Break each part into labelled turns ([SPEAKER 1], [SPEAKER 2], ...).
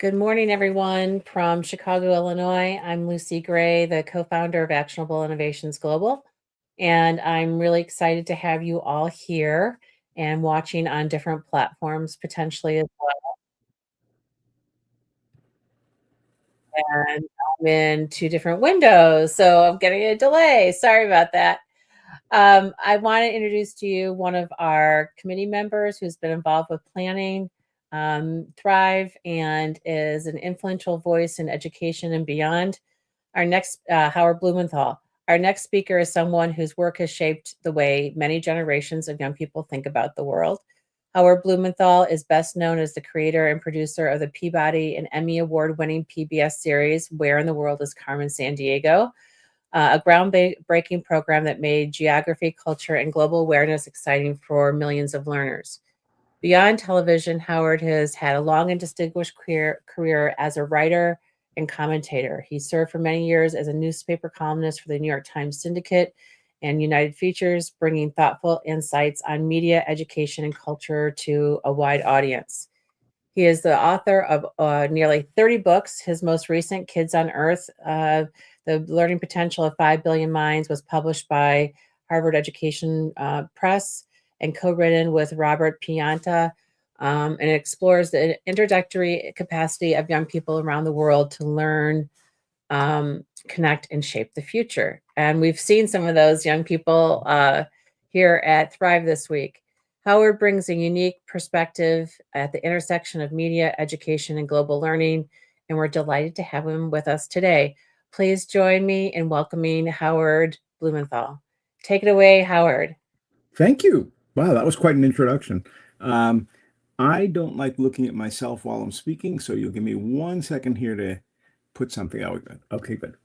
[SPEAKER 1] Good morning, everyone from Chicago, Illinois. I'm Lucy Gray, the co-founder of Actionable Innovations Global, and I'm really excited to have you all here and watching on different platforms potentially as well. And I'm in two different windows, so I'm getting a delay. Sorry about that. I want to introduce to you one of our committee members who's been involved with planning Thrive and is an influential voice in education and beyond. Our next, Howard Blumenthal. Our next speaker is someone whose work has shaped the way many generations of young people think about the world. Howard Blumenthal is best known as the creator and producer of the Peabody and Emmy Award winning PBS series, Where in the World is Carmen Sandiego? A groundbreaking program that made geography, culture, and global awareness exciting for millions of learners. Beyond television, Howard has had a long and distinguished career as a writer and commentator. He served for many years as a newspaper columnist for the New York Times Syndicate and United Features, bringing thoughtful insights on media, education, and culture to a wide audience. He is the author of nearly 30 books. His most recent, Kids on Earth, The Learning Potential of 5 Billion Minds, was published by Harvard Education Press and co-written with Robert Pianta, and it explores the introductory capacity of young people around the world to learn, connect, and shape the future. And we've seen some of those young people here at Thrive this week. Howard brings a unique perspective at the intersection of media, education, and global learning, and we're delighted to have him with us today. Please join me in welcoming Howard Blumenthal. Take it away, Howard.
[SPEAKER 2] Thank you. Wow, that was quite an introduction. Um, I don't like looking at myself while I'm speaking, so you'll give me 1 second here to put something out. Okay, good.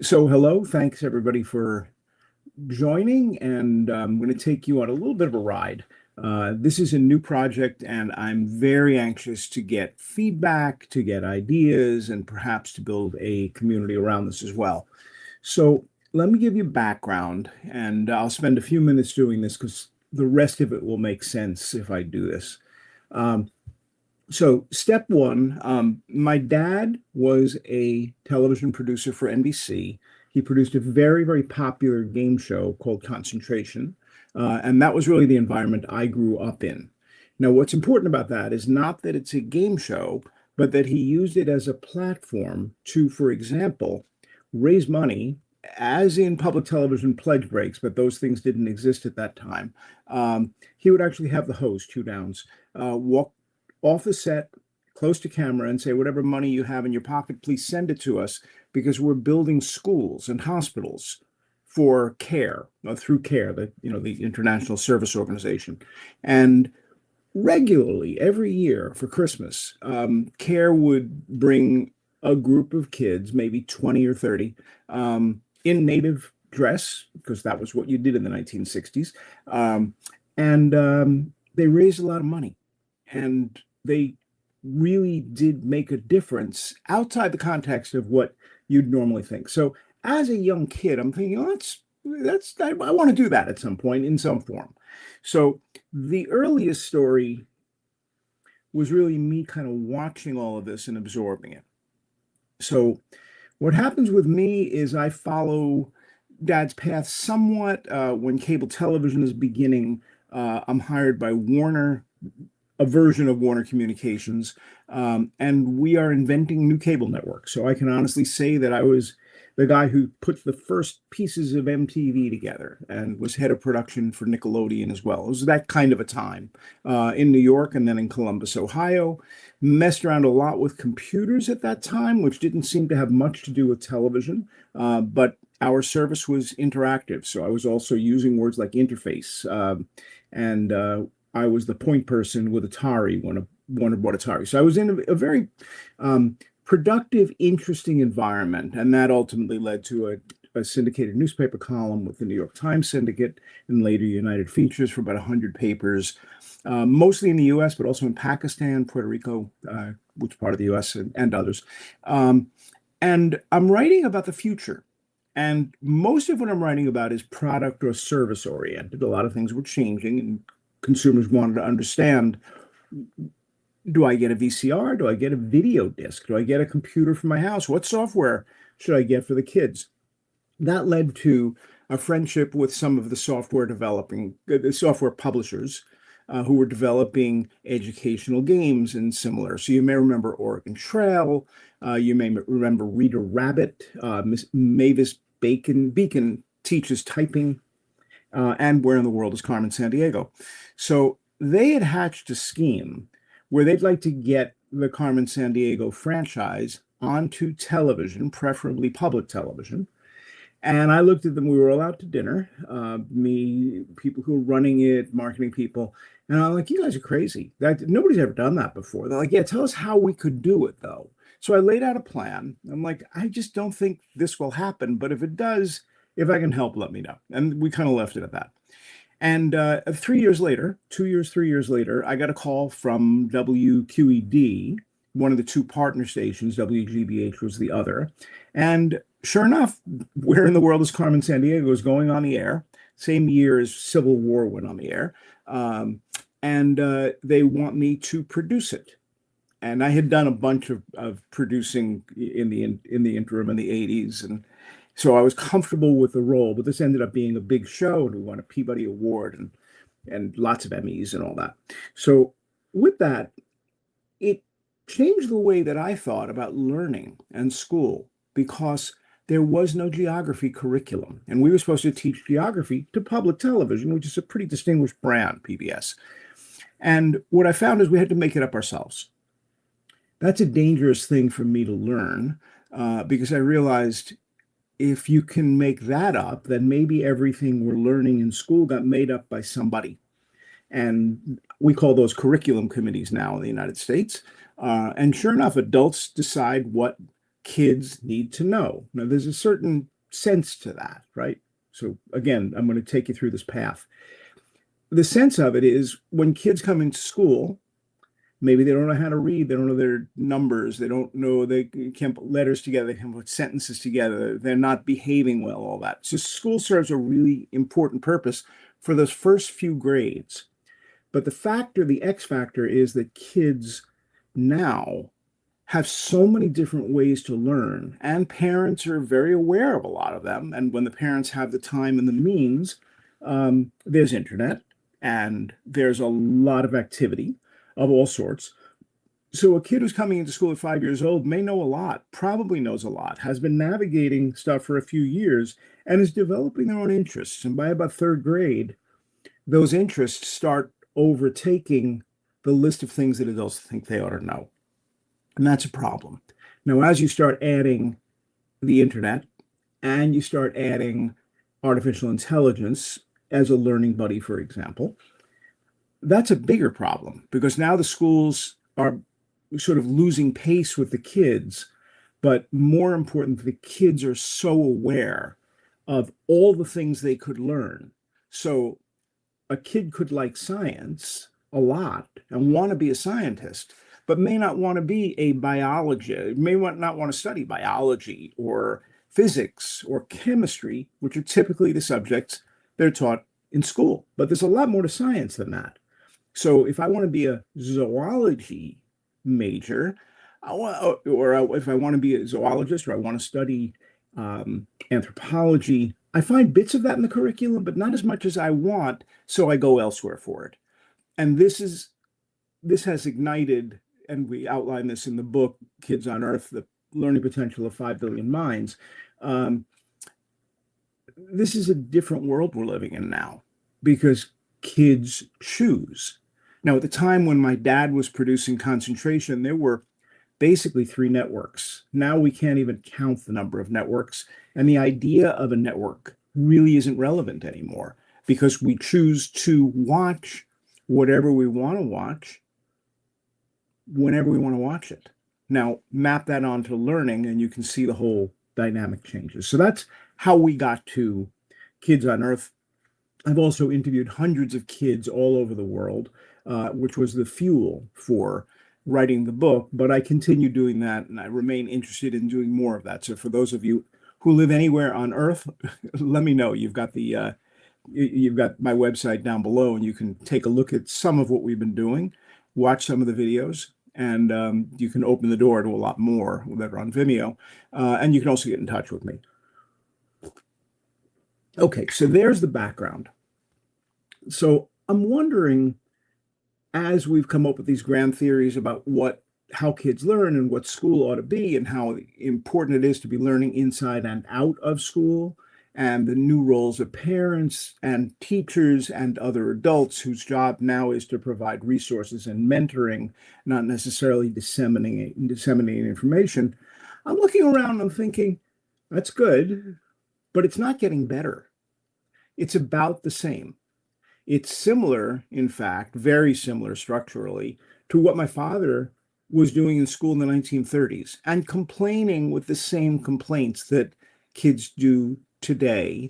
[SPEAKER 2] So hello, thanks everybody for joining, and I'm going to take you on a little bit of a ride. This is a new project, and I'm very anxious to get feedback, to get ideas, and perhaps to build a community around this as well. So let me give you background, and I'll spend a few minutes doing this because the rest of it will make sense if I do this. Um, so step one, my dad was a television producer for NBC. He produced a very, very popular game show called Concentration. And that was really the environment I grew up in. Now, what's important about that is not that it's a game show, but that he used it as a platform to, for example, raise money, as in public television pledge breaks, but those things didn't exist at that time. He would actually have the host, Hugh Downs, walk off the set, close to camera, and say, whatever money you have in your pocket, please send it to us because we're building schools and hospitals for CARE, through CARE, the International Service Organization. And regularly, every year for Christmas, CARE would bring a group of kids, maybe 20 or 30, in native dress, because that was what you did in the 1960s. And they raised a lot of money. And they really did make a difference outside the context of what you'd normally think. So as a young kid, I'm thinking, oh, I want to do that at some point in some form. So the earliest story was really me kind of watching all of this and absorbing it. So what happens with me is I follow Dad's path somewhat. When cable television is beginning, I'm hired by Warner, a version of Warner Communications, and we are inventing new cable networks. So I can honestly say that I was the guy who put the first pieces of MTV together and was head of production for Nickelodeon as well. It was that kind of a time in New York and then in Columbus, Ohio. Messed around a lot with computers at that time, which didn't seem to have much to do with television, but our service was interactive. So I was also using words like interface, and I was the point person with Atari when Warner bought Atari. So I was in a very productive, interesting environment. And that ultimately led to a syndicated newspaper column with the New York Times Syndicate and later United Features for about 100 papers, mostly in the US, but also in Pakistan, Puerto Rico, which part of the US, and others. And I'm writing about the future. And most of what I'm writing about is product or service oriented. A lot of things were changing, and consumers wanted to understand Do I get a VCR? Do I get a video disc? Do I get a computer for my house? What software should I get for the kids? That led to a friendship with some of the the software publishers who were developing educational games and similar. So you may remember Oregon Trail, you may remember Reader Rabbit, Miss Mavis Beacon teaches typing, and Where in the World is Carmen Sandiego? So they had hatched a scheme where they'd like to get the Carmen Sandiego franchise onto television, preferably public television. And I looked at them. We were all out to dinner, me, people who were running it, marketing people. And I'm like, you guys are crazy. Nobody's ever done that before. They're like, yeah, tell us how we could do it, though. So I laid out a plan. I'm like, I just don't think this will happen. But if it does, if I can help, let me know. And we kind of left it at that. And 3 years later, 2 years, 3 years later, I got a call from WQED, one of the two partner stations. WGBH was the other. And sure enough, Where in the World is Carmen Sandiego is going on the air, same year as Civil War went on the air. And they want me to produce it. And I had done a bunch of producing in the interim in the 80s. And so I was comfortable with the role, but this ended up being a big show, and we won a Peabody Award and lots of Emmys and all that. So with that, it changed the way that I thought about learning and school because there was no geography curriculum. And we were supposed to teach geography to public television, which is a pretty distinguished brand, PBS. And what I found is we had to make it up ourselves. That's a dangerous thing for me to learn because I realized if you can make that up, then maybe everything we're learning in school got made up by somebody. And we call those curriculum committees now in the United States. And sure enough, adults decide what kids need to know. Now, there's a certain sense to that, right? So again, I'm going to take you through this path. The sense of it is when kids come into school, maybe they don't know how to read, they don't know their numbers, they don't know, they can't put letters together, they can't put sentences together, they're not behaving well, all that. So school serves a really important purpose for those first few grades. But the X factor is that kids now have so many different ways to learn, and parents are very aware of a lot of them. And when the parents have the time and the means, there's internet and there's a lot of activity of all sorts. So a kid who's coming into school at 5 years old may know a lot, probably knows a lot, has been navigating stuff for a few years, and is developing their own interests. And by about third grade, those interests start overtaking the list of things that adults think they ought to know. And that's a problem. Now, as you start adding the internet and you start adding artificial intelligence as a learning buddy, for example, that's a bigger problem because now the schools are sort of losing pace with the kids. But more important, the kids are so aware of all the things they could learn. So a kid could like science a lot and want to be a scientist, but may not want to be a biologist, not want to study biology or physics or chemistry, which are typically the subjects they're taught in school. But there's a lot more to science than that. So if I want to be a zoology major, or if I want to be a zoologist, or I want to study anthropology, I find bits of that in the curriculum, but not as much as I want. So I go elsewhere for it. And this has ignited, and we outline this in the book, Kids on Earth, the learning potential of 5 billion minds. This is a different world we're living in now because kids choose. Now, at the time when my dad was producing Concentration, there were basically 3 networks. Now we can't even count the number of networks. And the idea of a network really isn't relevant anymore because we choose to watch whatever we want to watch whenever we want to watch it. Now, map that onto learning and you can see the whole dynamic changes. So that's how we got to Kids on Earth. I've also interviewed hundreds of kids all over the world, which was the fuel for writing the book, but I continue doing that and I remain interested in doing more of that. So for those of you who live anywhere on Earth, let me know. You've got my website down below and you can take a look at some of what we've been doing, watch some of the videos, And you can open the door to a lot more that are on Vimeo. And you can also get in touch with me. Okay, so there's the background. So I'm wondering, as we've come up with these grand theories about how kids learn and what school ought to be and how important it is to be learning inside and out of school, and the new roles of parents and teachers and other adults whose job now is to provide resources and mentoring, not necessarily disseminating information. I'm looking around and I'm thinking, that's good, but it's not getting better. It's about the same. It's similar, in fact, very similar structurally to what my father was doing in school in the 1930s and complaining with the same complaints that kids do today.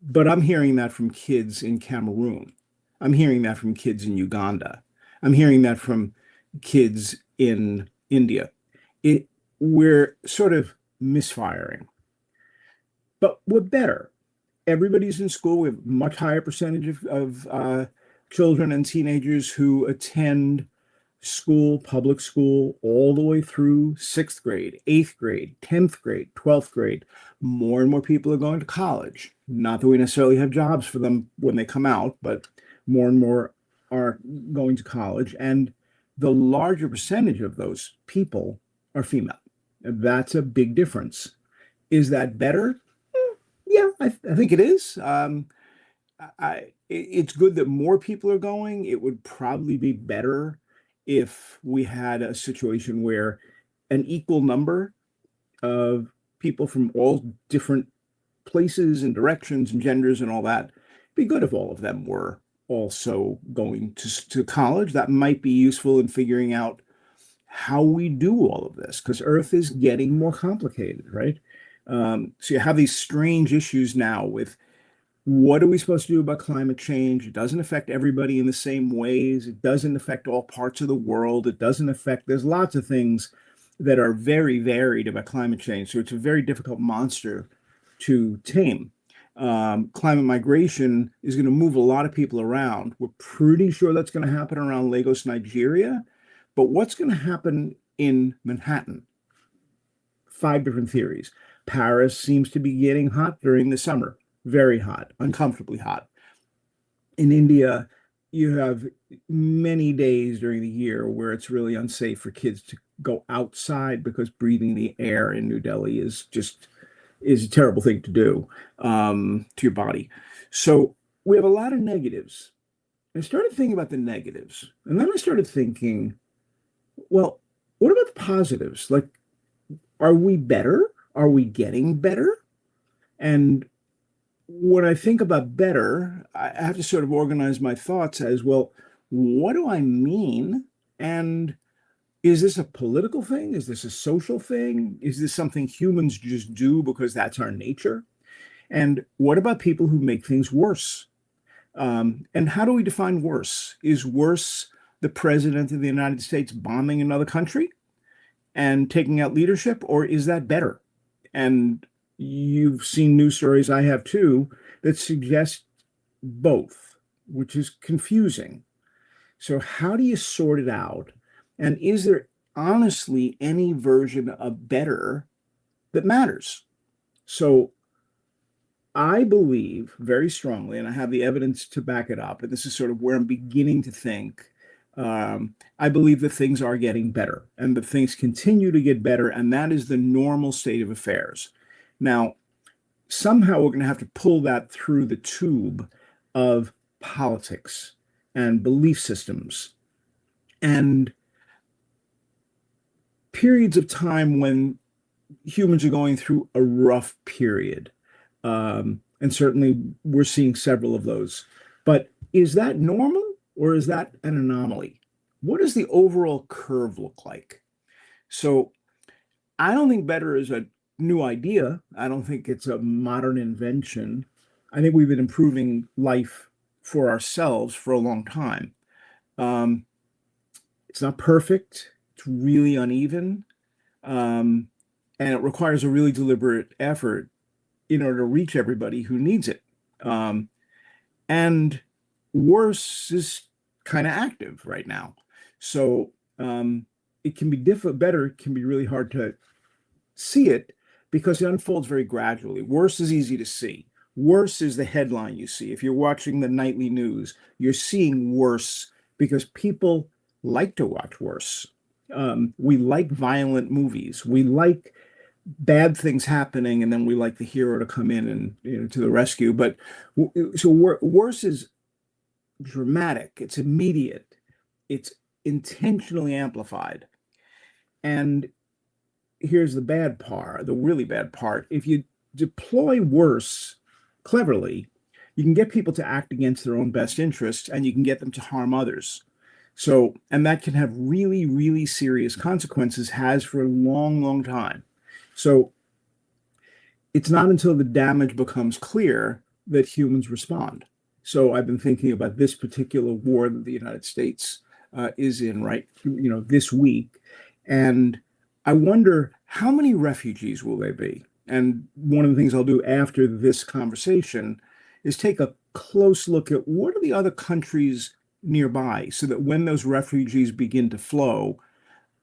[SPEAKER 2] But I'm hearing that from kids in Cameroon. I'm hearing that from kids in Uganda. I'm hearing that from kids in India. We're sort of misfiring, but we're better. Everybody's in school. We have a much higher percentage of children and teenagers who attend school, public school, all the way through sixth grade, eighth grade, 10th grade, 12th grade. More and more people are going to college. Not that we necessarily have jobs for them when they come out, but more and more are going to college. And the larger percentage of those people are female. That's a big difference. Is that better? Yeah, I think it is. It's good that more people are going. It would probably be better if we had a situation where an equal number of people from all different places and directions and genders and all that. It'd be good if all of them were also going to college. That might be useful in figuring out how we do all of this, because Earth is getting more complicated, right? So you have these strange issues now with what are we supposed to do about climate change? It doesn't affect everybody in the same ways. It doesn't affect all parts of the world. It doesn't affect, there's lots of things that are very varied about climate change. So it's a very difficult monster to tame. Climate migration is going to move a lot of people around. We're pretty sure that's going to happen around Lagos, Nigeria. But what's going to happen in Manhattan? 5 different theories. Paris seems to be getting hot during the summer. Very hot, uncomfortably hot. In India, you have many days during the year where it's really unsafe for kids to go outside because breathing the air in New Delhi is a terrible thing to do to your body. So we have a lot of negatives. I started thinking about the negatives, and then I started thinking, well, what about the positives? Like, are we better? Are we getting better? And when I think about better, I have to sort of organize my thoughts as, well, what do I mean? And is this a political thing? Is this a social thing? Is this something humans just do because that's our nature? And what about people who make things worse? And how do we define worse? Is worse the president of the United States bombing another country and taking out leadership, or is that better? And you've seen news stories, I have too, that suggest both, which is confusing. So how do you sort it out? And is there honestly any version of better that matters? So I believe very strongly, and I have the evidence to back it up, and this is sort of where I'm beginning to think. I believe that things are getting better and that things continue to get better, and that is the normal state of affairs. Now, somehow we're going to have to pull that through the tube of politics and belief systems and periods of time when humans are going through a rough period. And certainly we're seeing several of those. But is that normal or is that an anomaly? What does the overall curve look like? So I don't think better is a new idea. I don't think it's a modern invention. I think we've been improving life for ourselves for a long time. It's not perfect. It's really uneven. And it requires a really deliberate effort in order to reach everybody who needs it. And worse is kind of active right now. So it can be better, it can be really hard to see it because it unfolds very gradually. Worse is easy to see. Worse is the headline you see. If you're watching the nightly news, you're seeing worse because people like to watch worse. We like violent movies. We like bad things happening, and then we like the hero to come in and to the rescue. But worse is dramatic. It's immediate. It's intentionally amplified. And here's the bad part, the really bad part. If you deploy worse cleverly, you can get people to act against their own best interests and you can get them to harm others. So, and that can have really, really serious consequences, has for a long, long time. So it's not until the damage becomes clear that humans respond. So I've been thinking about this particular war that the United States is in this week. And I wonder how many refugees will there be? And one of the things I'll do after this conversation is take a close look at what are the other countries nearby so that when those refugees begin to flow,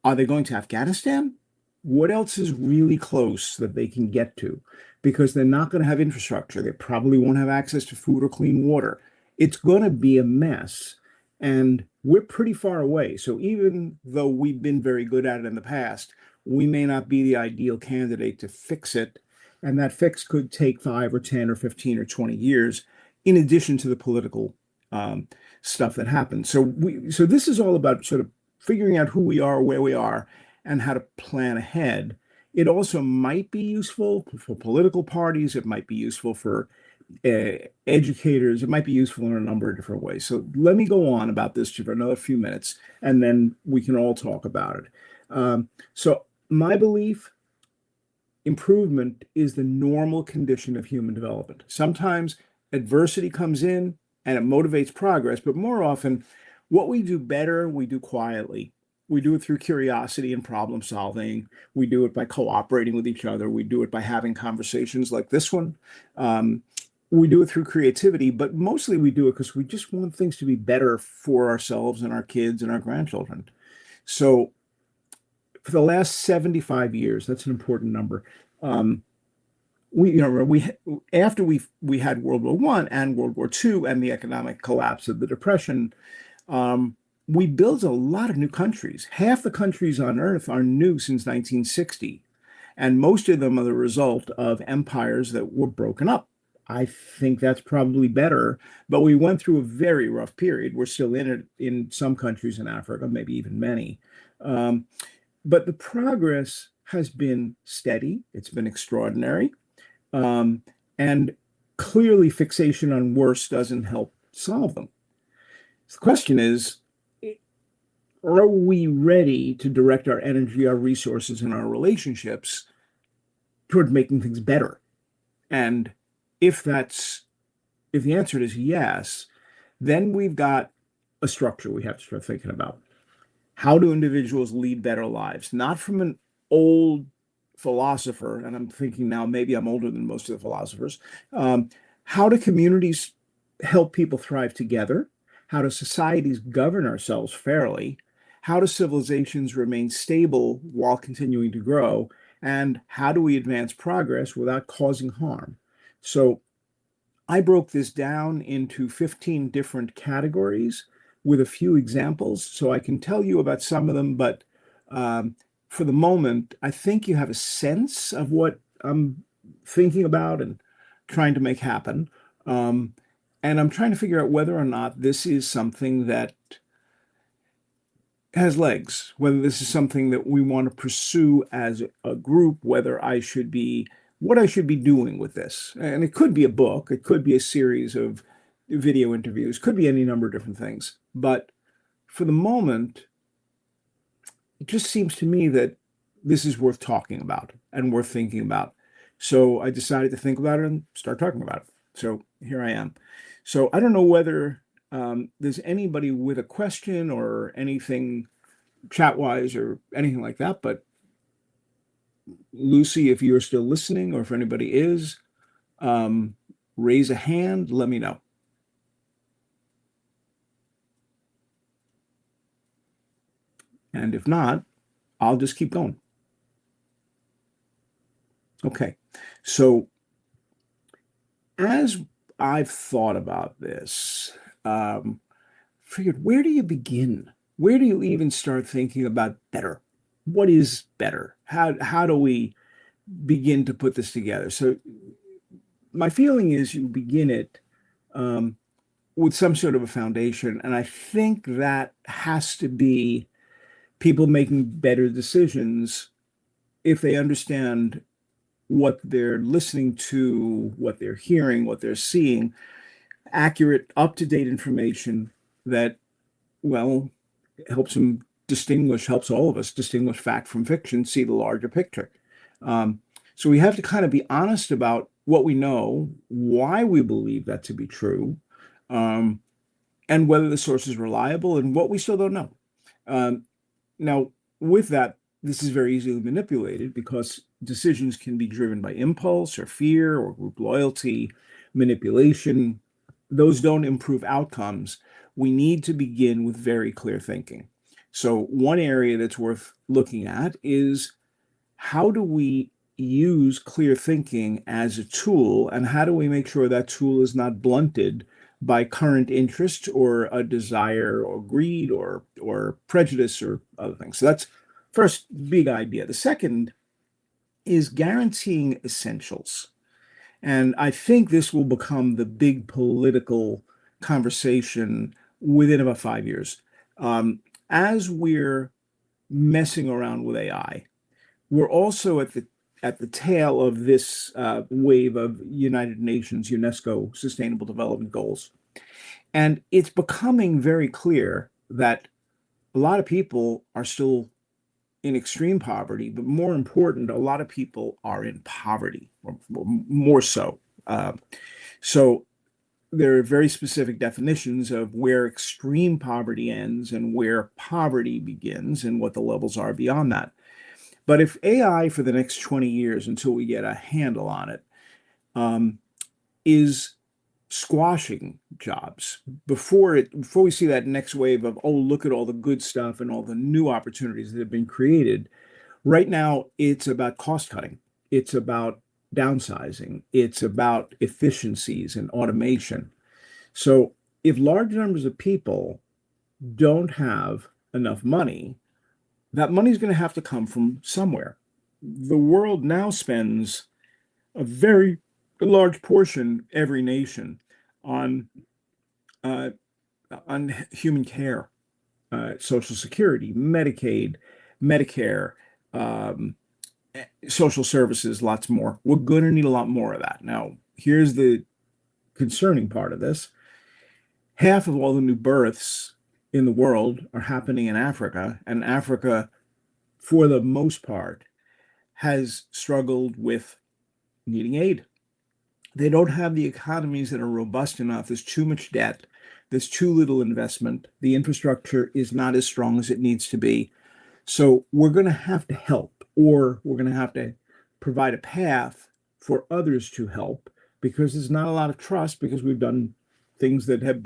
[SPEAKER 2] are they going to Afghanistan? What else is really close that they can get to? Because they're not going to have infrastructure. They probably won't have access to food or clean water. It's going to be a mess. And we're pretty far away. So even though we've been very good at it in the past, we may not be the ideal candidate to fix it. And that fix could take 5 or 10 or 15 or 20 years, in addition to the political stuff that happens. So this is all about sort of figuring out who we are, where we are, and how to plan ahead. It also might be useful for political parties. It might be useful for educators. It might be useful in a number of different ways. So let me go on about this for another few minutes, and then we can all talk about it. So my belief, improvement is the normal condition of human development. Sometimes adversity comes in and it motivates progress, but more often, what we do better, we do quietly. We do it through curiosity and problem solving. We do it by cooperating with each other. We do it by having conversations like this one. We do it through creativity, but mostly we do it because we just want things to be better for ourselves and our kids and our grandchildren. So for the last 75 years, that's an important number. After we had World War I and World War II and the economic collapse of the Depression, we built a lot of new countries. Half the countries on Earth are new since 1960, and most of them are the result of empires that were broken up. I think that's probably better, but we went through a very rough period. We're still in it in some countries in Africa, maybe even many. But the progress has been steady. It's been extraordinary. And clearly fixation on worse doesn't help solve them. The question is, are we ready to direct our energy, our resources, and our relationships toward making things better? And if the answer is yes, then we've got a structure we have to start thinking about. How do individuals lead better lives? Not from an old philosopher, and I'm thinking now maybe I'm older than most of the philosophers. How do communities help people thrive together? How do societies govern ourselves fairly? How do civilizations remain stable while continuing to grow? And how do we advance progress without causing harm? So I broke this down into 15 different categories with a few examples. So I can tell you about some of them, but for the moment, I think you have a sense of what I'm thinking about and trying to make happen. And I'm trying to figure out whether or not this is something that has legs, whether this is something that we want to pursue as a group, whether what I should be doing with this. And it could be a book, it could be a series of video interviews, could be any number of different things. But for the moment, it just seems to me that this is worth talking about and worth thinking about. So I decided to think about it and start talking about it. So here I am. So I don't know whether there's anybody with a question or anything chat-wise or anything like that, but Lucy, if you're still listening or if anybody is, raise a hand, let me know. And if not, I'll just keep going. Okay. So as I've thought about this, figured, where do you begin? Where do you even start thinking about better? What is better? How do we begin to put this together? So my feeling is you begin it um, with some sort of a foundation, and I think that has to be people making better decisions if they understand what they're listening to, what they're hearing, what they're seeing, accurate, up-to-date information that, well, helps them distinguish, helps all of us distinguish fact from fiction, see the larger picture. Um, so we have to kind of be honest about what we know, why we believe that to be true, um, and whether the source is reliable and what we still don't know. Um, Now, with that, this is very easily manipulated because decisions can be driven by impulse or fear or group loyalty, manipulation. Those don't improve outcomes. We need to begin with very clear thinking. So, one area that's worth looking at is how do we use clear thinking as a tool, and how do we make sure that tool is not blunted by current interest or a desire or greed or prejudice or other things. So that's first big idea. The second is guaranteeing essentials. And I think this will become the big political conversation within about 5 years. As we're messing around with AI, we're also at the tail of this wave of United Nations UNESCO Sustainable Development Goals. And it's becoming very clear that a lot of people are still in extreme poverty, but more important, a lot of people are in poverty, or more so. So there are very specific definitions of where extreme poverty ends and where poverty begins and what the levels are beyond that. But if AI for the next 20 years until we get a handle on it um, is squashing jobs before we see that next wave of, oh, look at all the good stuff and all the new opportunities that have been created. Right now, it's about cost cutting. It's about downsizing. It's about efficiencies and automation. So if large numbers of people don't have enough money, that money is going to have to come from somewhere. The world now spends a very large portion, every nation, on uh, on human care, Social Security, Medicaid, Medicare, um, social services, lots more. We're going to need a lot more of that. Now, here's the concerning part of this. Half of all the new births in the world are happening in Africa, and Africa, for the most part, has struggled with needing aid. They don't have the economies that are robust enough. There's too much debt. There's too little investment. The infrastructure is not as strong as it needs to be. So we're going to have to help, or we're going to have to provide a path for others to help because there's not a lot of trust because we've done things that have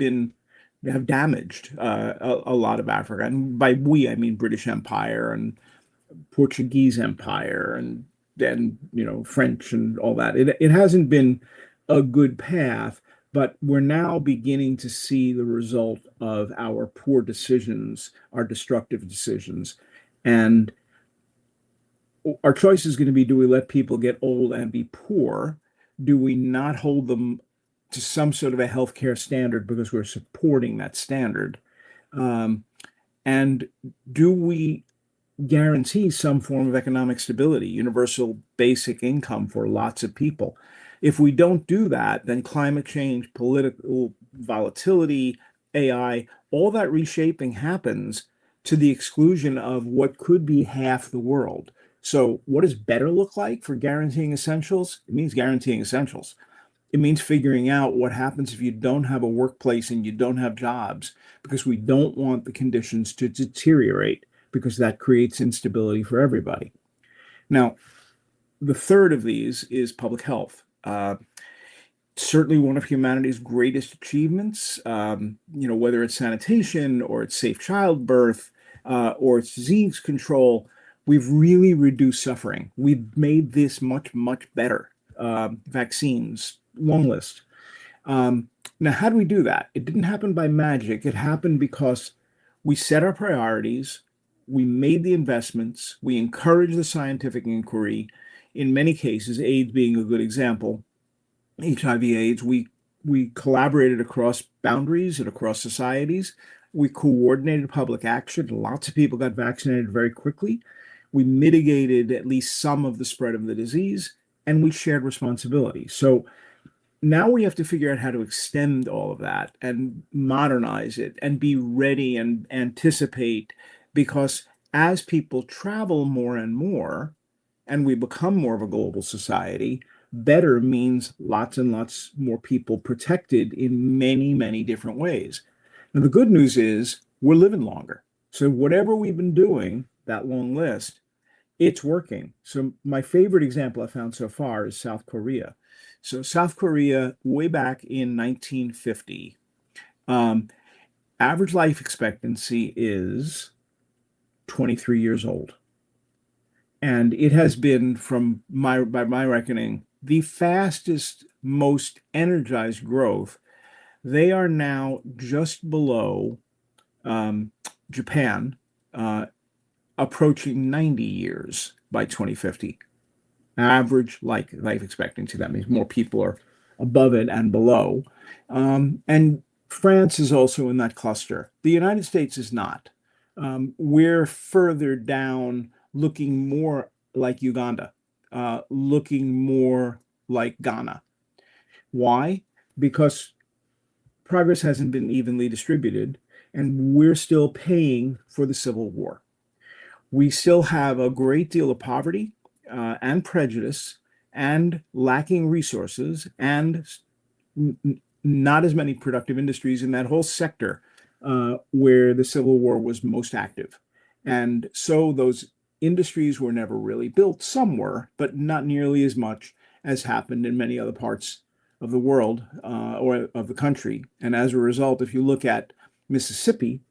[SPEAKER 2] damaged a lot of Africa. And by we, I mean British Empire and Portuguese Empire and then French and all that. It hasn't been a good path, but we're now beginning to see the result of our poor decisions, our destructive decisions. And our choice is going to be, do we let people get old and be poor? Do we not hold them to some sort of a healthcare standard because we're supporting that standard? And do we guarantee some form of economic stability, universal basic income for lots of people? If we don't do that, then climate change, political volatility, AI, all that reshaping happens to the exclusion of what could be half the world. So, what does better look like for guaranteeing essentials? It means guaranteeing essentials. It means figuring out what happens if you don't have a workplace and you don't have jobs, because we don't want the conditions to deteriorate, because that creates instability for everybody. Now, the third of these is public health. Certainly one of humanity's greatest achievements, whether it's sanitation or it's safe childbirth, or disease control, we've really reduced suffering. We've made this much, much better. Vaccines, long list. Um, Now, how do we do that? It didn't happen by magic. It happened because we set our priorities, we made the investments, we encouraged the scientific inquiry. In many cases, AIDS being a good example, HIV/AIDS, we collaborated across boundaries and across societies. We coordinated public action. Lots of people got vaccinated very quickly. We mitigated at least some of the spread of the disease, and we shared responsibility. So now we have to figure out how to extend all of that and modernize it and be ready and anticipate, because as people travel more and more and we become more of a global society, better means lots and lots more people protected in many, many different ways. Now, the good news is we're living longer. So whatever we've been doing, that long list, it's working. So my favorite example I found so far is South Korea. So South Korea, way back in 1950, um, average life expectancy is 23 years old. And it has been, by my reckoning, the fastest, most energized growth. They are now just below um, Japan, uh, approaching 90 years by 2050. Average life expectancy. That means more people are above it and below. And France is also in that cluster. The United States is not. We're further down, looking more like Uganda, looking more like Ghana. Why? Because progress hasn't been evenly distributed, and we're still paying for the Civil War. We still have a great deal of poverty and prejudice and lacking resources and not as many productive industries in that whole sector where the Civil War was most active. And so those industries were never really built. Some were, but not nearly as much as happened in many other parts of the world or of the country. And as a result, if you look at Mississippi,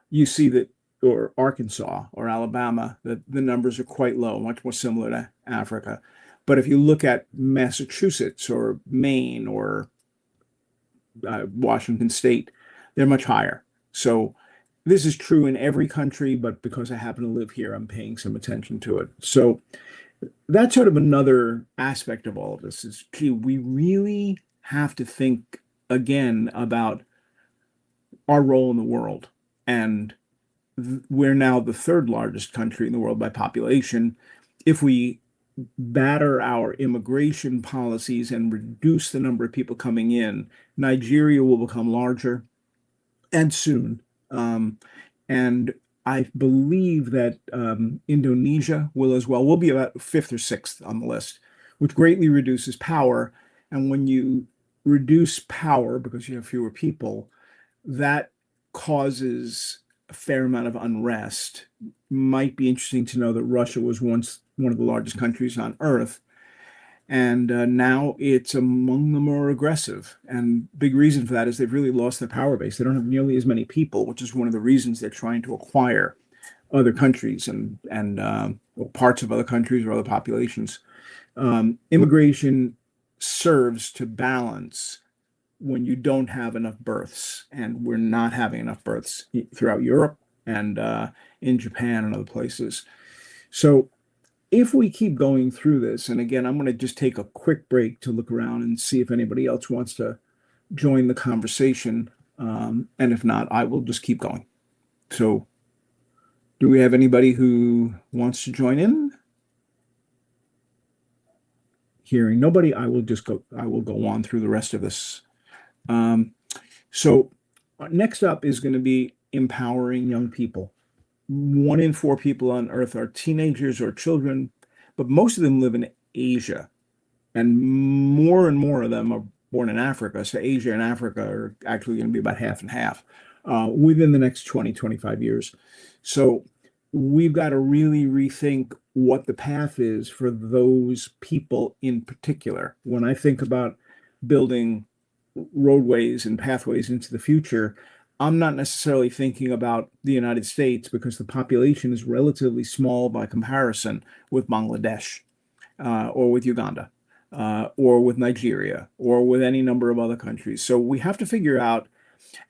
[SPEAKER 2] you see that, or Arkansas or Alabama, that the numbers are quite low, much more similar to Africa. But if you look at Massachusetts or Maine or Washington State, they're much higher. So this is true in every country, but because I happen to live here, I'm paying some attention to it. So that's sort of another aspect of all of this is, gee, we really have to think again about our role in the world. And we're now the third largest country in the world by population. If we batter our immigration policies and reduce the number of people coming in, Nigeria will become larger and soon. And I believe that Indonesia will as well. We'll be about fifth or sixth on the list, which greatly reduces power. And when you reduce power because you have fewer people, that causes a fair amount of unrest. Might be interesting to know that Russia was once one of the largest countries on earth, and now it's among the more aggressive. And big reason for that is they've really lost their power base. They don't have nearly as many people, which is one of the reasons they're trying to acquire other countries and parts of other countries or other populations. Immigration serves to balance when you don't have enough births, and we're not having enough births throughout Europe and in Japan and other places. So if we keep going through this, and again, I'm going to just take a quick break to look around and see if anybody else wants to join the conversation. And if not, I will just keep going. So do we have anybody who wants to join in? Hearing nobody, I will go on through the rest of this. So next up is going to be empowering young people. 1 in 4 people on Earth are teenagers or children, but most of them live in Asia, and more of them are born in Africa. So Asia and Africa are actually going to be about half and half within the next 20, 25 years. So we've got to really rethink what the path is for those people in particular. When I think about building roadways and pathways into the future, I'm not necessarily thinking about the United States because the population is relatively small by comparison with Bangladesh, or with Uganda, or with Nigeria, or with any number of other countries. So we have to figure out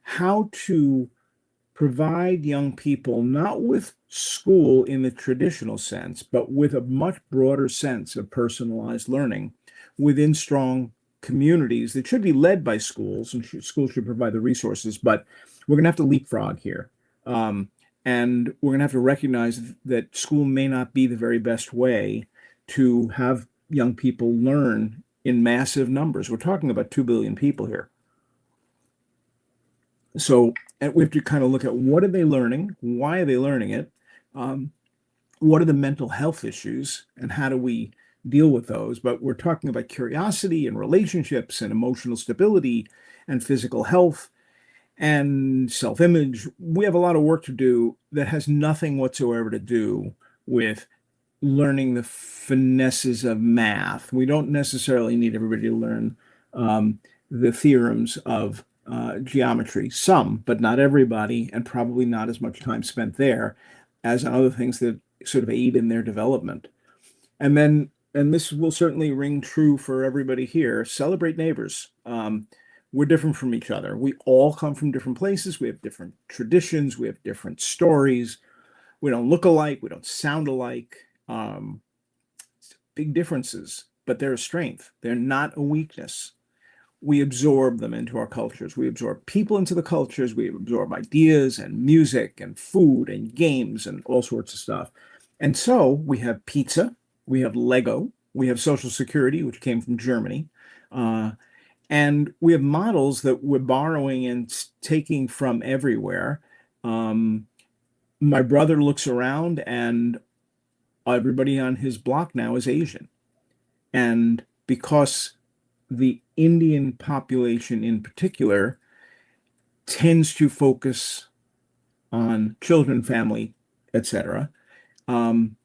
[SPEAKER 2] how to provide young people not with school in the traditional sense, but with a much broader sense of personalized learning within strong communities that should be led by schools, and schools should provide the resources. But we're going to have to leapfrog here. Um, and we're going to have to recognize that school may not be the very best way to have young people learn in massive numbers. We're talking about 2 billion people here. So we have to kind of look at what are they learning, why are they learning it, um, what are the mental health issues, and how do we deal with those. But we're talking about curiosity and relationships and emotional stability and physical health and self-image. We have a lot of work to do that has nothing whatsoever to do with learning the finesses of math. We don't necessarily need everybody to learn the theorems of geometry. Some, but not everybody, and probably not as much time spent there as on other things that sort of aid in their development. And then, and this will certainly ring true for everybody here, celebrate neighbors. We're different from each other. We all come from different places. We have different traditions. We have different stories. We don't look alike. We don't sound alike. Um, Big differences, but they're a strength. They're not a weakness. We absorb them into our cultures. We absorb people into the cultures. We absorb ideas and music and food and games and all sorts of stuff. And so we have pizza, we have Lego, we have Social Security, which came from Germany. Uh, and we have models that we're borrowing and taking from everywhere. Um, my brother looks around and everybody on his block now is Asian. And because the Indian population in particular tends to focus on children, family, etc., um,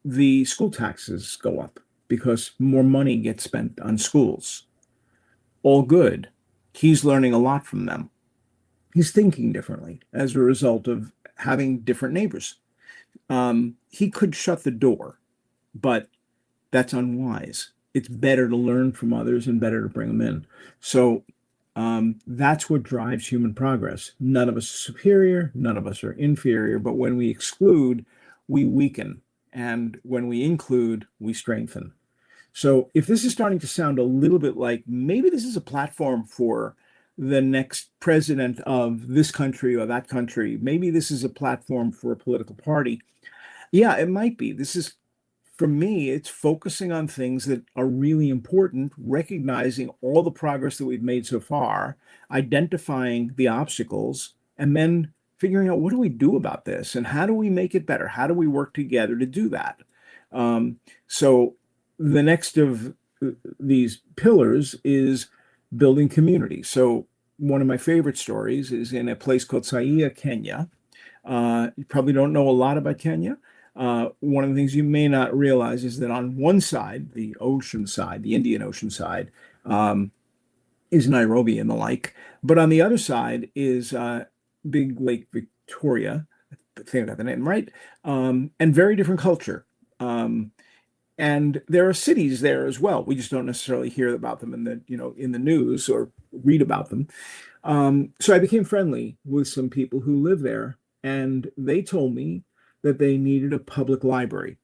[SPEAKER 2] the school taxes go up because more money gets spent on schools. All good. He's learning a lot from them. He's thinking differently as a result of having different neighbors. He could shut the door, but that's unwise. It's better to learn from others and better to bring them in. So that's what drives human progress. None of us are superior, none of us are inferior, but when we exclude, we weaken. And when we include, we strengthen. So if this is starting to sound a little bit like maybe this is a platform for the next president of this country or that country, maybe this is a platform for a political party. Yeah, it might be. This is, for me, it's focusing on things that are really important, recognizing all the progress that we've made so far, identifying the obstacles, and then figuring out what do we do about this and how do we make it better? How do we work together to do that? So the next of these pillars is building community. So one of my favorite stories is in a place called Saia, Kenya. You probably don't know a lot about Kenya. One of the things you may not realize is that on one side, the ocean side, the Indian Ocean side, is Nairobi and the like. But on the other side is Big Lake Victoria, I think I got the name right, and very different culture. And there are cities there as well. We just don't necessarily hear about them in the, in the news or read about them. So I became friendly with some people who live there, and they told me that they needed a public library.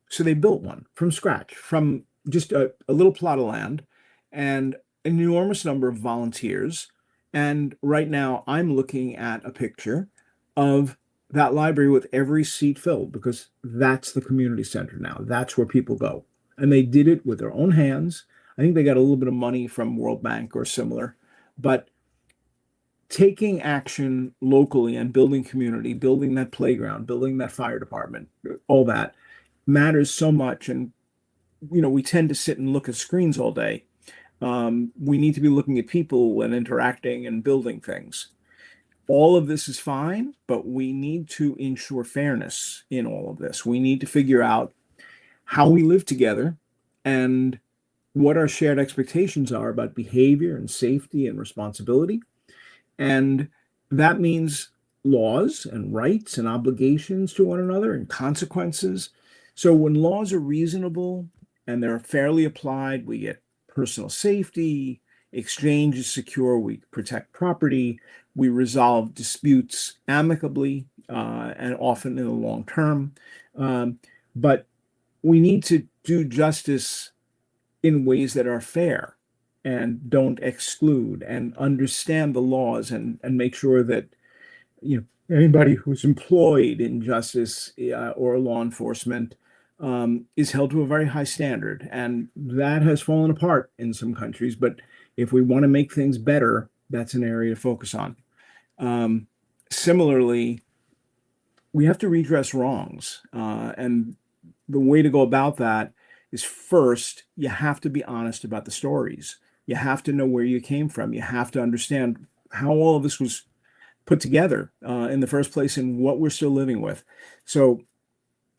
[SPEAKER 2] So they built one from scratch, from just a little plot of land and an enormous number of volunteers. And right now I'm looking at a picture of that library with every seat filled because that's the community center now. That's where people go. And they did it with their own hands. I think they got a little bit of money from World Bank or similar, but taking action locally and building community, building that playground, building that fire department, all that matters so much. And, we tend to sit and look at screens all day. We need to be looking at people and interacting and building things. All of this is fine, but we need to ensure fairness in all of this. We need to figure out how we live together and what our shared expectations are about behavior and safety and responsibility. And That means laws and rights and obligations to one another and consequences. So when laws are reasonable and they're fairly applied, we get personal safety, exchange is secure, we protect property, we resolve disputes amicably and often in the long term. Um, but we need to do justice in ways that are fair and don't exclude and understand the laws and make sure that anybody who's employed in justice or law enforcement is held to a very high standard, and that has fallen apart in some countries. But if we want to make things better, that's an area to focus on. Um, Similarly, we have to redress wrongs, and the way to go about that is first, you have to be honest about the stories. You have to know where you came from. You have to understand how all of this was put together in the first place and what we're still living with. So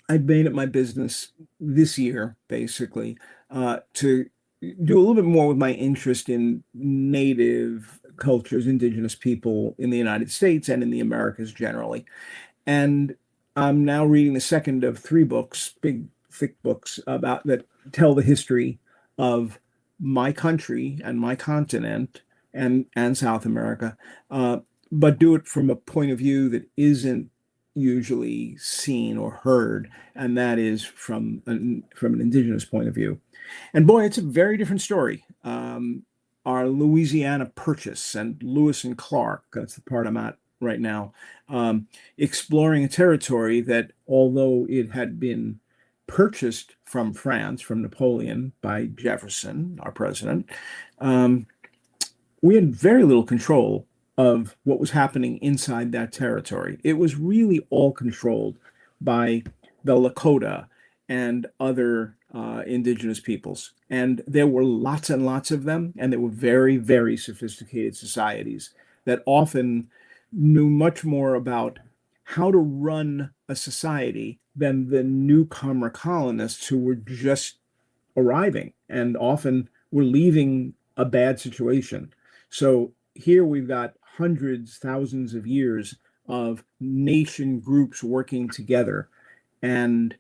[SPEAKER 2] I've made it my business this year, basically, to do a little bit more with my interest in native cultures, indigenous people in the United States and in the Americas generally. And I'm now reading the second of three books, big, thick books about that tell the history of my country and my continent and South America, uh, but do it from a point of view that isn't usually seen or heard, and that is from an indigenous point of view. And boy, it's a very different story. Our Louisiana Purchase and Lewis and Clark, that's the part I'm at right now, um, exploring a territory that, although it had been purchased from France, from Napoleon by Jefferson, our president, um, we had very little control of what was happening inside that territory. It was really all controlled by the Lakota and other indigenous peoples. And there were lots and lots of them, and they were very, very sophisticated societies that often knew much more about how to run a society than the newcomer colonists who were just arriving and often were leaving a bad situation. So here we've got hundreds, thousands of years of nation groups working together. And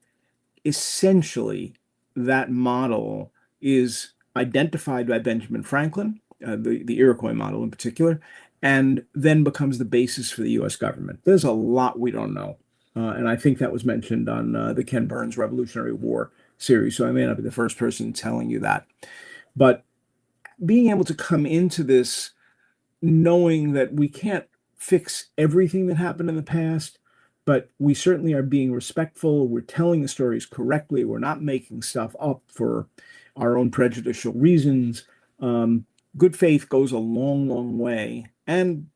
[SPEAKER 2] essentially, that model is identified by Benjamin Franklin, the Iroquois model in particular, and then becomes the basis for the US government. There's a lot we don't know. And I think that was mentioned on the Ken Burns Revolutionary War series. So I may not be the first person telling you that. But being able to come into this knowing that we can't fix everything that happened in the past, but we certainly are being respectful. We're telling the stories correctly. We're not making stuff up for our own prejudicial reasons. Good faith goes a long, long way. And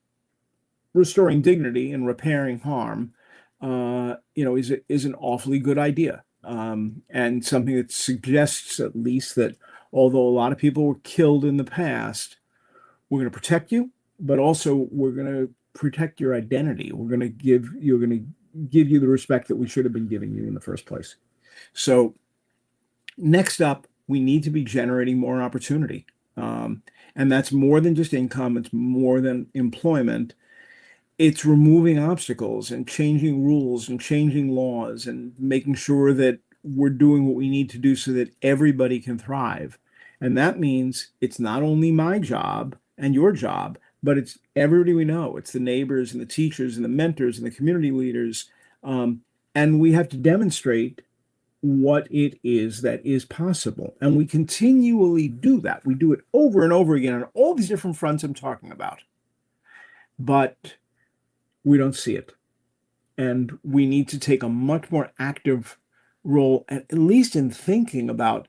[SPEAKER 2] restoring dignity and repairing harm, is an awfully good idea, and something that suggests at least that although a lot of people were killed in the past, we're going to protect you, but also we're going to protect your identity. You're going to give you the respect that we should have been giving you in the first place. So next up, we need to be generating more opportunity. And that's more than just income, it's more than employment. It's removing obstacles and changing rules and changing laws and making sure that we're doing what we need to do so that everybody can thrive. And that means it's not only my job and your job, but it's everybody we know. It's the neighbors and the teachers and the mentors and the community leaders. And we have to demonstrate what it is that is possible. And we continually do that. We do it over and over again on all these different fronts I'm talking about. But we don't see it. And we need to take a much more active role, at least in thinking about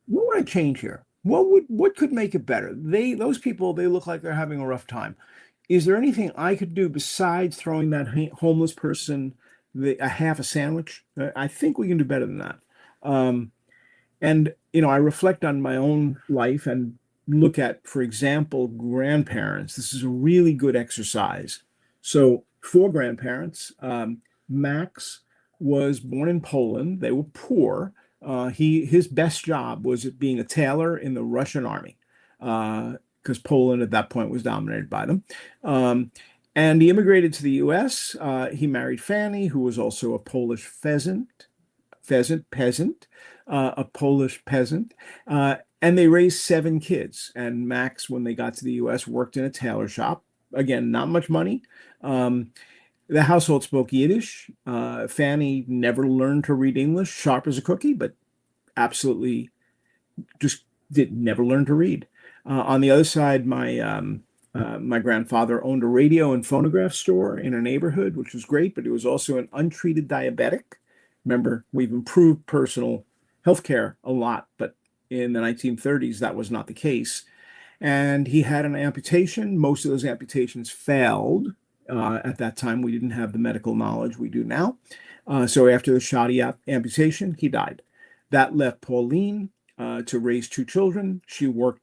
[SPEAKER 2] what would I change here? What could make it better? Those people, they look like they're having a rough time. Is there anything I could do besides throwing that homeless person a half a sandwich? I think we can do better than that. Um, and I reflect on my own life and look at, for example, grandparents. This is a really good exercise. So, for grandparents, Max was born in Poland. They were poor. His best job was being a tailor in the Russian army, because Poland at that point was dominated by them. Um, And he immigrated to the U.S. He married Fanny, who was also a Polish peasant, a Polish peasant. And they raised 7 kids. And Max, when they got to the U.S., worked in a tailor shop. Again, not much money. The household spoke Yiddish. Fanny never learned to read English, sharp as a cookie, but absolutely just never learned to read. On the other side, my grandfather owned a radio and phonograph store in a neighborhood, which was great, but he was also an untreated diabetic. Remember, we've improved personal health care a lot, but in the 1930s, that was not the case. And he had an amputation. Most of those amputations failed. At that time, we didn't have the medical knowledge we do now. So after the shoddy amputation, he died. That left Pauline to raise 2 children. She worked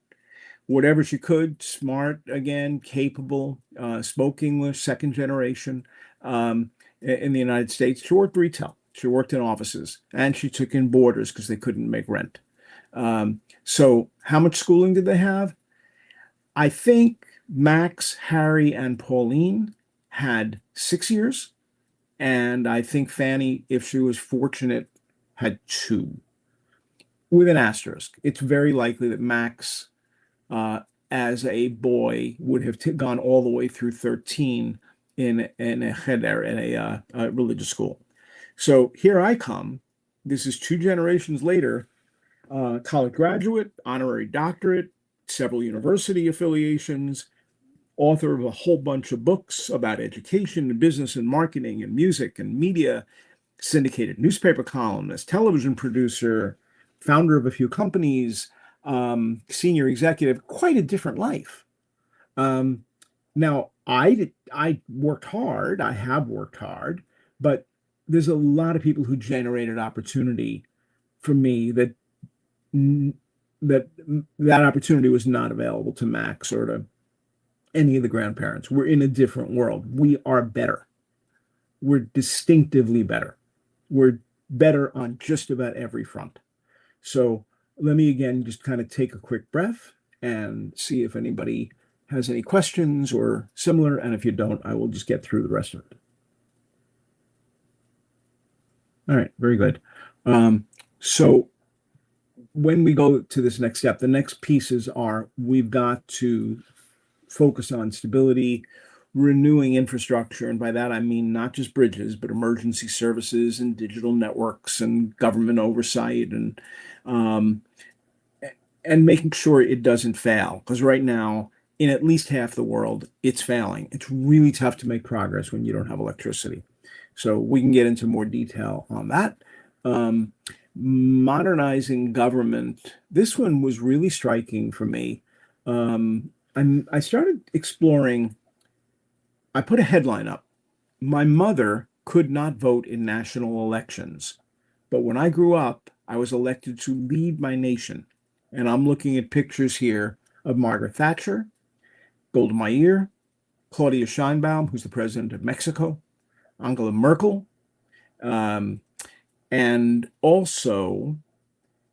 [SPEAKER 2] whatever she could, smart, again, capable, spoke English, second generation in the United States. She worked retail. She worked in offices, and she took in boarders because they couldn't make rent. So how much schooling did they have? I think Max, Harry, and Pauline had 6 years. And I think Fanny, if she was fortunate, had 2. With an asterisk. It's very likely that Max, as a boy, would have gone all the way through 13 in a cheder, in a religious school. So here I come. This is 2 generations later. College graduate, honorary doctorate, several university affiliations, author of a whole bunch of books about education and business and marketing and music and media, syndicated newspaper columnist, television producer, founder of a few companies, senior executive, quite a different life. Now, I worked hard. I have worked hard, but there's a lot of people who generated opportunity for me that opportunity was not available to Max or to any of the grandparents. We're in a different world. We are better. We're distinctively better. We're better on just about every front. So let me again just kind of take a quick breath and see if anybody has any questions or similar. And if you don't, I will just get through the rest of it. All right, very good. So when we go to this next step, the next pieces are we've got to focus on stability, renewing infrastructure. And by that, I mean not just bridges, but emergency services and digital networks and government oversight and making sure it doesn't fail. Because right now, in at least half the world, it's failing. It's really tough to make progress when you don't have electricity. So we can get into more detail on that. Modernizing government. This one was really striking for me. I started exploring. I put a headline up. My mother could not vote in national elections, but when I grew up, I was elected to lead my nation. And I'm looking at pictures here of Margaret Thatcher, Golda Meir, Claudia Sheinbaum, who's the president of Mexico, Angela Merkel, and also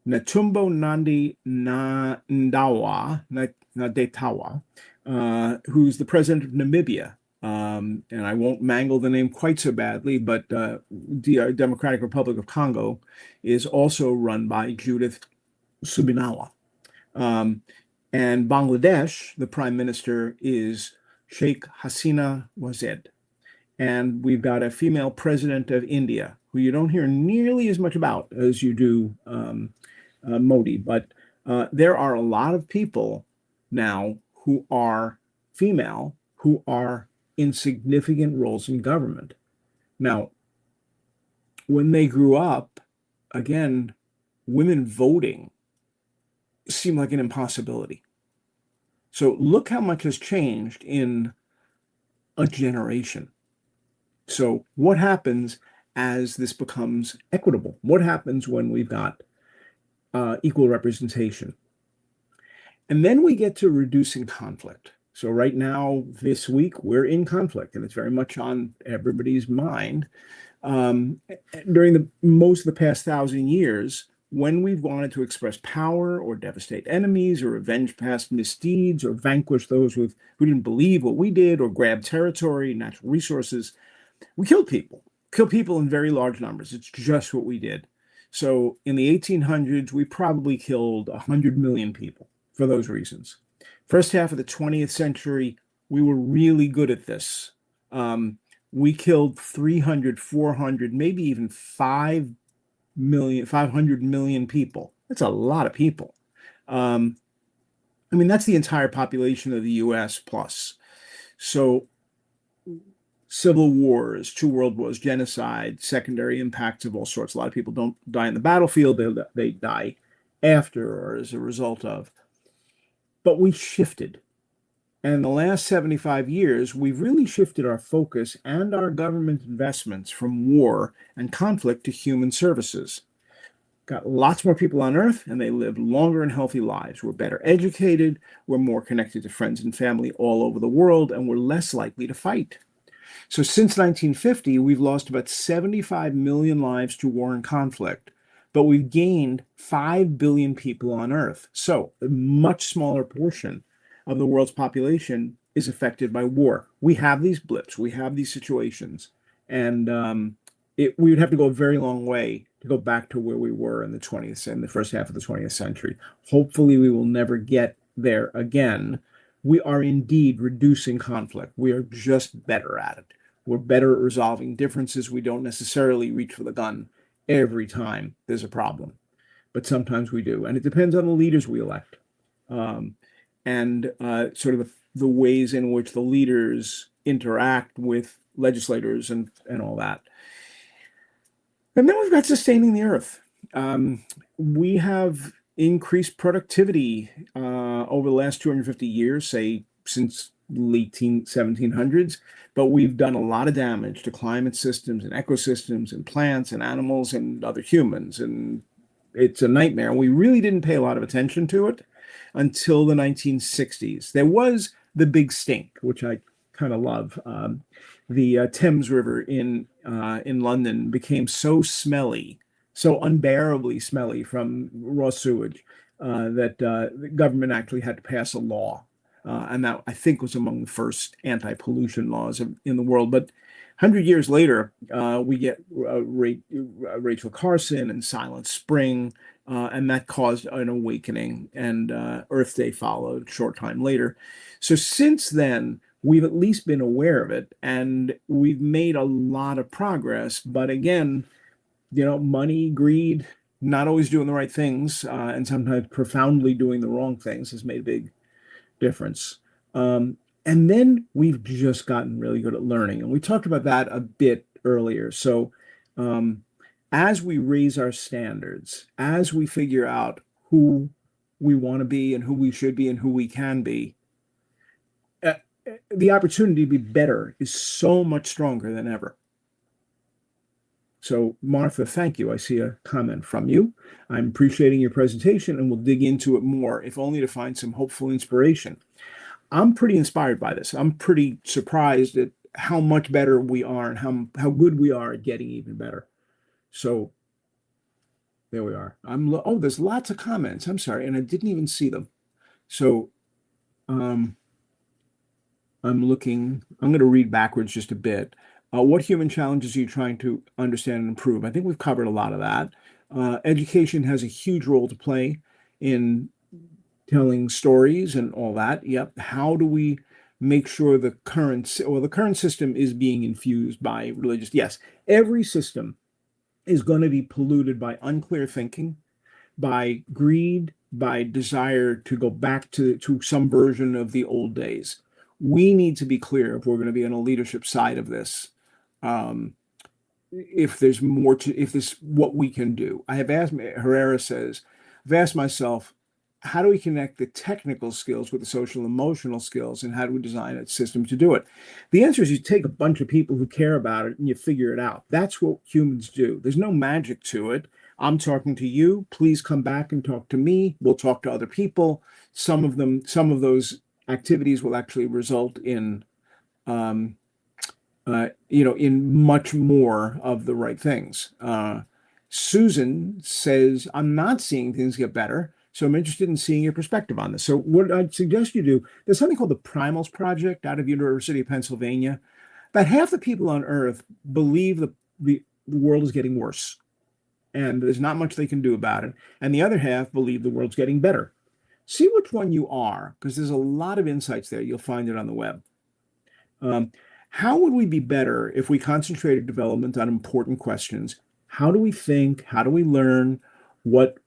[SPEAKER 2] Netumbo Nandi-Ndaitwah, who's the president of Namibia. And I won't mangle the name quite so badly, but the Democratic Republic of Congo is also run by Judith Suminwa. And Bangladesh, the prime minister is Sheikh Hasina Wazed. And we've got a female president of India, who you don't hear nearly as much about as you do Modi. But there are a lot of people now who are female, who are in significant roles in government. Now, when they grew up, again, women voting seemed like an impossibility. So look how much has changed in a generation. So what happens as this becomes equitable? What happens when we've got equal representation? And then we get to reducing conflict. So right now, this week, we're in conflict, and it's very much on everybody's mind. During most of the past 1,000 years, when we've wanted to express power or devastate enemies or avenge past misdeeds or vanquish those who didn't believe what we did or grab territory, natural resources, we killed people in very large numbers. It's just what we did. So in the 1800s, we probably killed 100 million people for those reasons. First half of the 20th century, we were really good at this. We killed 300, 400, maybe even 500 million people. That's a lot of people. I mean, that's the entire population of the US plus. So civil wars, two world wars, genocide, secondary impacts of all sorts. A lot of people don't die in the battlefield, they die after or as a result of. But we shifted. And in the last 75 years, we've really shifted our focus and our government investments from war and conflict to human services. Got lots more people on Earth, and they live longer and healthy lives. We're better educated, we're more connected to friends and family all over the world, and we're less likely to fight. So since 1950, we've lost about 75 million lives to war and conflict, but we've gained 5 billion people on Earth. So a much smaller portion of the world's population is affected by war. We have these blips, we have these situations, and we would have to go a very long way to go back to where we were in the first half of the 20th century. Hopefully, we will never get there again. We are indeed reducing conflict. We are just better at it. We're better at resolving differences. We don't necessarily reach for the gun every time there's a problem, but sometimes we do. And it depends on the leaders we elect, and sort of the ways in which the leaders interact with legislators and all that. And then we've got sustaining the earth. We have increased productivity over the last 250 years, say since late 1700s, but we've done a lot of damage to climate systems and ecosystems and plants and animals and other humans. And it's a nightmare. We really didn't pay a lot of attention to it until the 1960s. There was the big stink, which I kind of love. The Thames River in London became so smelly, so unbearably smelly from raw sewage that the government actually had to pass a law. And that, I think, was among the first anti-pollution laws in the world. But 100 years later, we get Rachel Carson and Silent Spring, and that caused an awakening. And Earth Day followed a short time later. So since then, we've at least been aware of it, and we've made a lot of progress. But again, money, greed, not always doing the right things, and sometimes profoundly doing the wrong things has made a big difference. And then we've just gotten really good at learning. And we talked about that a bit earlier. So as we raise our standards, as we figure out who we want to be and who we should be and who we can be, the opportunity to be better is so much stronger than ever. So, Martha, thank you. I see a comment from you. I'm appreciating your presentation, and we'll dig into it more, if only to find some hopeful inspiration. I'm pretty inspired by this. I'm pretty surprised at how much better we are and how good we are at getting even better. So there we are. Oh, there's lots of comments. I'm sorry, and I didn't even see them. So I'm going to read backwards just a bit. What human challenges are you trying to understand and improve? I think we've covered a lot of that. Education has a huge role to play in telling stories and all that. Yep. How do we make sure the current system is being infused by religious? Yes, every system is going to be polluted by unclear thinking, by greed, by desire to go back to some version of the old days. We need to be clear if we're going to be on a leadership side of this. If there's more if this what we can do. Herrera says, I've asked myself, how do we connect the technical skills with the social emotional skills, and how do we design a system to do it? The answer is you take a bunch of people who care about it and you figure it out. That's what humans do. There's no magic to it. I'm talking to you. Please come back and talk to me. We'll talk to other people. Some of those activities will actually result in in much more of the right things. Susan says, I'm not seeing things get better. So I'm interested in seeing your perspective on this. So what I'd suggest you do, there's something called the Primals Project out of University of Pennsylvania. About half the people on Earth believe the world is getting worse and there's not much they can do about it. And the other half believe the world's getting better. See which one you are, because there's a lot of insights there. You'll find it on the web. Um, how would we be better if we concentrated development on important questions? How do we think? How do we learn? What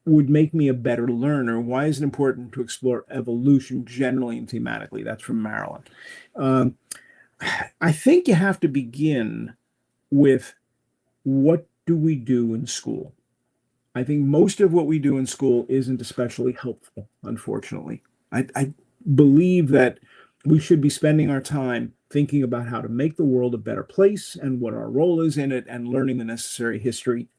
[SPEAKER 2] would make me a better learner? Why is it important to explore evolution generally and thematically? That's from Marilyn. Um, I think you have to begin with what do we do in school? I think most of what we do in school isn't especially helpful, unfortunately. I believe that we should be spending our time thinking about how to make the world a better place and what our role is in it and learning the necessary history.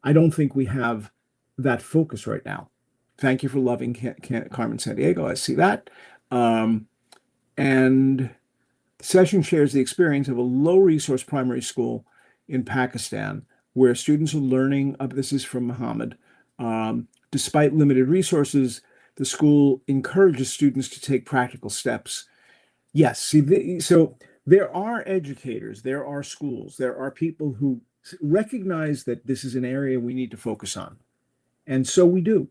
[SPEAKER 2] I don't think we have that focus right now. Thank you for loving Carmen Sandiego. I see that. And the session shares the experience of a low resource primary school in Pakistan where students are learning. This is from Muhammad. Despite limited resources, the school encourages students to take practical steps. Yes, see, so there are educators, there are schools, there are people who recognize that this is an area we need to focus on. And so we do.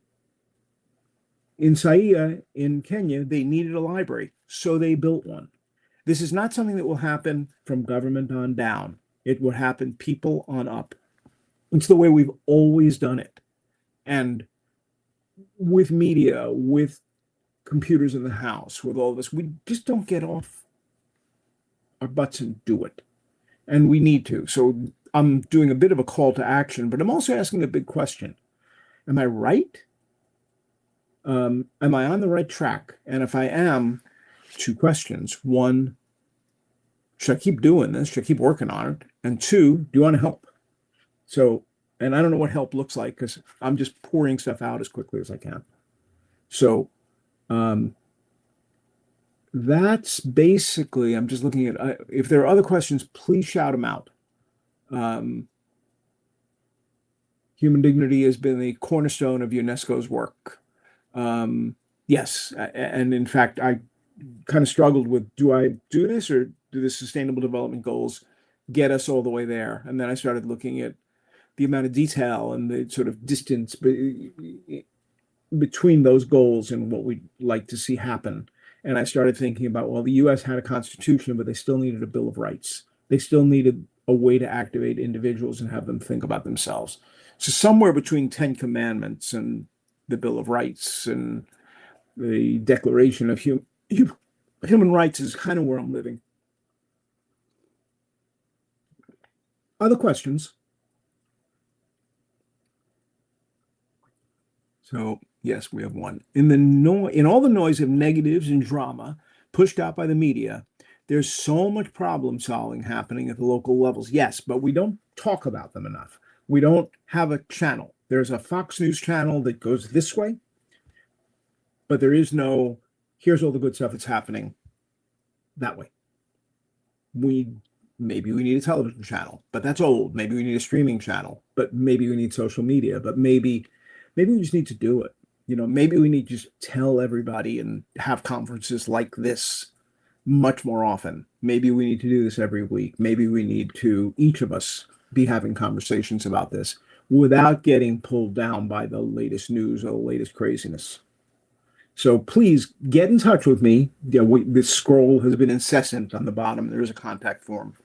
[SPEAKER 2] In Saia, in Kenya, they needed a library, so they built one. This is not something that will happen from government on down. It will happen people on up. It's the way we've always done it. And with media, with computers in the house, with all this, we just don't get off our butts and do it. And we need to. So I'm doing a bit of a call to action, but I'm also asking a big question. Am I right? Am I on the right track? And if I am, two questions. One, should I keep doing this? Should I keep working on it? And two, do you want to help? So, and I don't know what help looks like because I'm just pouring stuff out as quickly as I can. So, that's basically, I'm just looking at, if there are other questions, please shout them out. Human dignity has been the cornerstone of UNESCO's work. Yes, and in fact, I kind of struggled with, do I do this or do the Sustainable Development Goals get us all the way there? And then I started looking at the amount of detail and the sort of distance between those goals and what we'd like to see happen. And I started thinking about, well, the US had a constitution, but they still needed a Bill of Rights. They still needed a way to activate individuals and have them think about themselves. So somewhere between 10 Commandments and the Bill of Rights and the Declaration of Human Rights is kind of where I'm living. Other questions? So yes, we have one. In all the noise of negatives and drama pushed out by the media, there's so much problem solving happening at the local levels. Yes, but we don't talk about them enough. We don't have a channel. There's a Fox News channel that goes this way, but there is no, here's all the good stuff that's happening that way. Maybe we need a television channel, but that's old. Maybe we need a streaming channel, but maybe we need social media, but maybe we just need to do it. Maybe we need to just tell everybody and have conferences like this much more often. Maybe we need to do this every week. Maybe we need to, each of us, be having conversations about this without getting pulled down by the latest news or the latest craziness. So please get in touch with me. This scroll has been incessant on the bottom. There is a contact form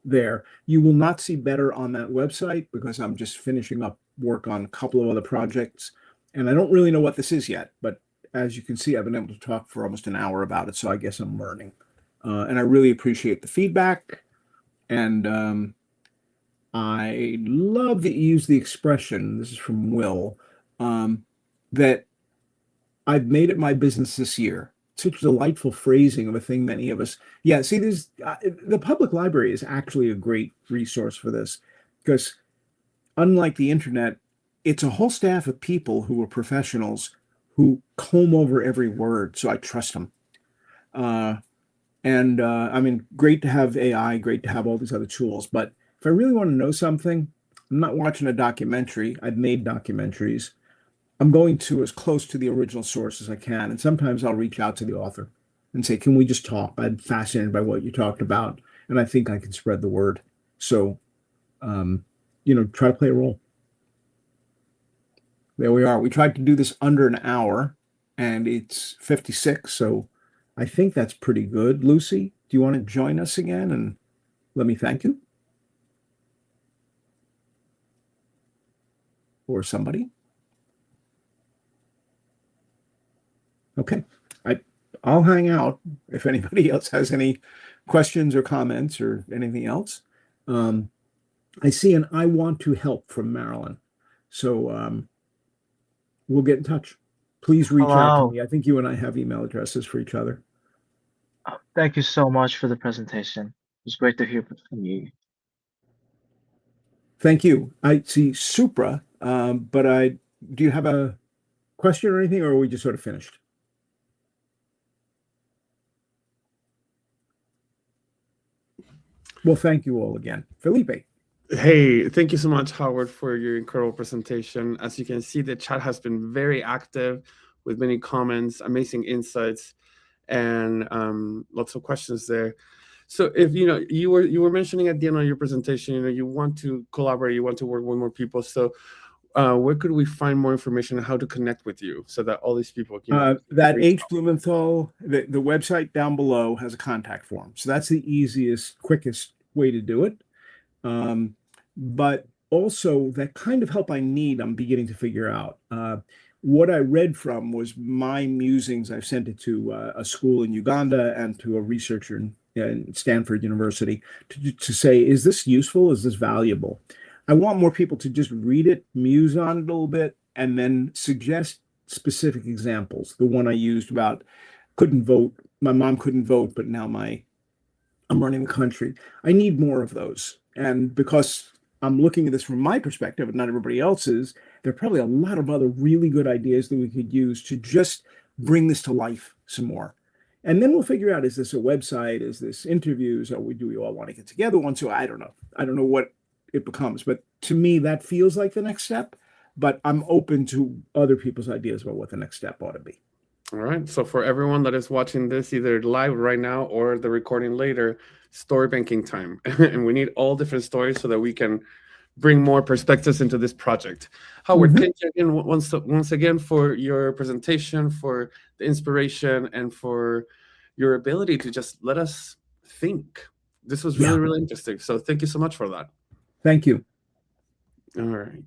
[SPEAKER 2] there. You will not see better on that website because I'm just finishing up work on a couple of other projects. And I don't really know what this is yet, but as you can see, I've been able to talk for almost an hour about it. So I guess I'm learning. And I really appreciate the feedback. And I love that you use the expression, this is from Will, that I've made it my business this year. Such delightful phrasing of a thing many of us. Yeah, see, the public library is actually a great resource for this because unlike the internet, it's a whole staff of people who are professionals who comb over every word. So I trust them. I mean, great to have AI, great to have all these other tools. But if I really want to know something, I'm not watching a documentary. I've made documentaries. I'm going to as close to the original source as I can. And sometimes I'll reach out to the author and say, can we just talk? I'm fascinated by what you talked about, and I think I can spread the word. So, try to play a role. There we are. We tried to do this under an hour, and it's 56. So I think that's pretty good. Lucy, do you want to join us again and let me thank you? Or somebody? Okay. I'll hang out if anybody else has any questions or comments or anything else. I see an I want to help from Marilyn. So we'll get in touch. Please reach out to
[SPEAKER 3] Hello.
[SPEAKER 2] me. I think you and I have email addresses for each other.
[SPEAKER 3] Thank you so much for the presentation. It was great to hear from you.
[SPEAKER 2] Thank you. I see Supra, but do you have a question or anything, or are we just sort of finished? Well, thank you all again. Felipe.
[SPEAKER 4] Hey, thank you so much, Howard, for your incredible presentation. As you can see, the chat has been very active with many comments, amazing insights, and lots of questions there. So if you were mentioning at the end of your presentation, you want to collaborate, you want to work with more people. So where could we find more information on how to connect with you so that all these people can
[SPEAKER 2] that H. Blumenthal, the website down below has a contact form. So that's the easiest, quickest way to do it. But also that kind of help I need, I'm beginning to figure out. What I read from was my musings. I've sent it to a school in Uganda and to a researcher in Stanford University to say, is this useful? Is this valuable? I want more people to just read it, muse on it a little bit, and then suggest specific examples. The one I used about couldn't vote. My mom couldn't vote, but now I'm running the country. I need more of those. And because I'm looking at this from my perspective and not everybody else's, there are probably a lot of other really good ideas that we could use to just bring this to life some more. And then we'll figure out, is this a website? Is this interviews? Do we all want to get together once? So I don't know. I don't know what it becomes. But to me, that feels like the next step. But I'm open to other people's ideas about what the next step ought to be.
[SPEAKER 4] All right. So for everyone that is watching this either live right now or the recording later, story banking time. And we need all different stories so that we can bring more perspectives into this project. Howard, thank you again once again for your presentation, for the inspiration, and for your ability to just let us think. This was really, really interesting. So thank you so much for that.
[SPEAKER 2] Thank you.
[SPEAKER 4] All right.